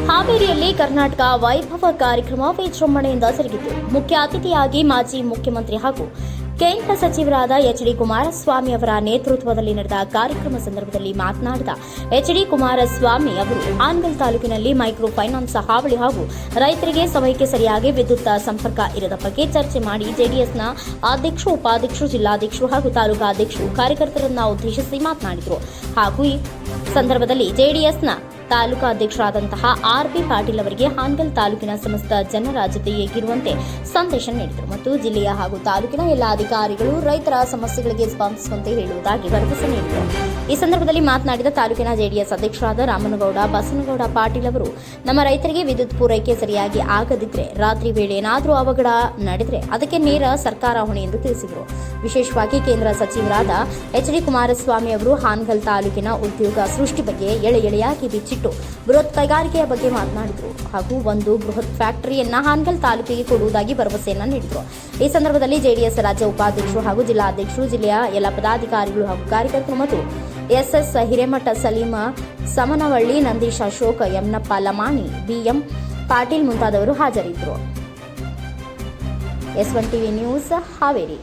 ಹಾವೇರಿಯಲ್ಲಿ ಕರ್ನಾಟಕ ವೈಭವ ಕಾರ್ಯಕ್ರಮ ವಿಜೃಂಭಣೆಯಿಂದ ಜರುಗಿತು. ಮುಖ್ಯ ಅತಿಥಿಯಾಗಿ ಮಾಜಿ ಮುಖ್ಯಮಂತ್ರಿ ಹಾಗೂ ಕೇಂದ್ರ ಸಚಿವರಾದ ಎಚ್.ಡಿ. ಕುಮಾರಸ್ವಾಮಿ ಅವರ ನೇತೃತ್ವದಲ್ಲಿ ನಡೆದ ಕಾರ್ಯಕ್ರಮ ಸಂದರ್ಭದಲ್ಲಿ ಮಾತನಾಡಿದ ಎಚ್.ಡಿ. ಕುಮಾರಸ್ವಾಮಿ ಅವರು ಹಾನಗಲ್ ತಾಲೂಕಿನಲ್ಲಿ ಮೈಕ್ರೋ ಫೈನಾನ್ಸ್ ಹಾವಳಿ ಹಾಗೂ ರೈತರಿಗೆ ಸಮಯಕ್ಕೆ ಸರಿಯಾಗಿ ವಿದ್ಯುತ್ ಸಂಪರ್ಕ ಇರದ ಬಗ್ಗೆ ಚರ್ಚೆ ಮಾಡಿ ಜೆಡಿಎಸ್ನ ಅಧ್ಯಕ್ಷರು, ಉಪಾಧ್ಯಕ್ಷರು, ಜಿಲ್ಲಾಧ್ಯಕ್ಷರು ಹಾಗೂ ತಾಲೂಕಾಧ್ಯಕ್ಷರು ಕಾರ್ಯಕರ್ತರನ್ನು ಉದ್ದೇಶಿಸಿ ಮಾತನಾಡಿದರು. ಹಾಗೂ ಈ ಸಂದರ್ಭದಲ್ಲಿ ಜೆಡಿಎಸ್ನ ತಾಲೂಕಾಧ್ಯಕ್ಷರಾದಂತಹ ಆರ್.ಬಿ. ಪಾಟೀಲ್ ಅವರಿಗೆ ಹಾನಗಲ್ ತಾಲೂಕಿನ ಸಮಸ್ತ ಜನರ ಜೊತೆಗಿರುವಂತೆ ಸಂದೇಶ ನೀಡಿದರು ಮತ್ತು ಜಿಲ್ಲೆಯ ಹಾಗೂ ತಾಲೂಕಿನ ಎಲ್ಲ ಅಧಿಕಾರಿಗಳು ರೈತರ ಸಮಸ್ಯೆಗಳಿಗೆ ಸ್ಪಂದಿಸುವಂತೆ ಹೇಳುವುದಾಗಿ ಭರವಸೆ ನೀಡಿದರು. ಈ ಸಂದರ್ಭದಲ್ಲಿ ಮಾತನಾಡಿದ ತಾಲೂಕಿನ ಜೆಡಿಎಸ್ ಅಧ್ಯಕ್ಷರಾದ ರಾಮನಗೌಡ ಬಸನಗೌಡ ಪಾಟೀಲ್ ಅವರು, ನಮ್ಮ ರೈತರಿಗೆ ವಿದ್ಯುತ್ ಪೂರೈಕೆ ಸರಿಯಾಗಿ ಆಗದಿದ್ದರೆ, ರಾತ್ರಿ ವೇಳೆ ಏನಾದರೂ ಅವಘಡ ನಡೆದರೆ ಅದಕ್ಕೆ ನೇರ ಸರ್ಕಾರ ಹೊಣೆ ಎಂದು ತಿಳಿಸಿದರು. ವಿಶೇಷವಾಗಿ ಕೇಂದ್ರ ಸಚಿವರಾದ ಎಚ್.ಡಿ. ಕುಮಾರಸ್ವಾಮಿ ಅವರು ಹಾನಗಲ್ ತಾಲೂಕಿನ ಉದ್ಯೋಗ ಸೃಷ್ಟಿ ಬಗ್ಗೆ ಎಳೆಯಾಗಿ ಬಿಚ್ಚಿಟ್ಟು ಬೃಹತ್ ಕೈಗಾರಿಕೆಯ ಬಗ್ಗೆ ಮಾತನಾಡಿದರು ಹಾಗೂ ಒಂದು ಬೃಹತ್ ಫ್ಯಾಕ್ಟರಿಯನ್ನ ಹಾನಗಲ್ ತಾಲೂಕಿಗೆ ಕೊಡುವುದಾಗಿ ಭರವಸೆಯನ್ನು ನೀಡಿದರು. ಈ ಸಂದರ್ಭದಲ್ಲಿ ಜೆಡಿಎಸ್ ರಾಜ್ಯ ಉಪಾಧ್ಯಕ್ಷರು ಹಾಗೂ ಜಿಲ್ಲಾಧ್ಯಕ್ಷರು, ಜಿಲ್ಲೆಯ ಎಲ್ಲ ಪದಾಧಿಕಾರಿಗಳು ಹಾಗೂ ಕಾರ್ಯಕರ್ತರು ಮತ್ತು ಎಸ್ಎಸ್ ಹಿರೇಮಠ, ಸಲೀಮ ಸಮನವಳ್ಳಿ, ನಂದೀಶ್ ಅಶೋಕ್, ಯಮನಪ್ಪ ಲಮಾಣಿ, ಬಿಎಂ ಪಾಟೀಲ್ ಮುಂತಾದವರು ಹಾಜರಿದ್ದರು. S1 TV news Haveri.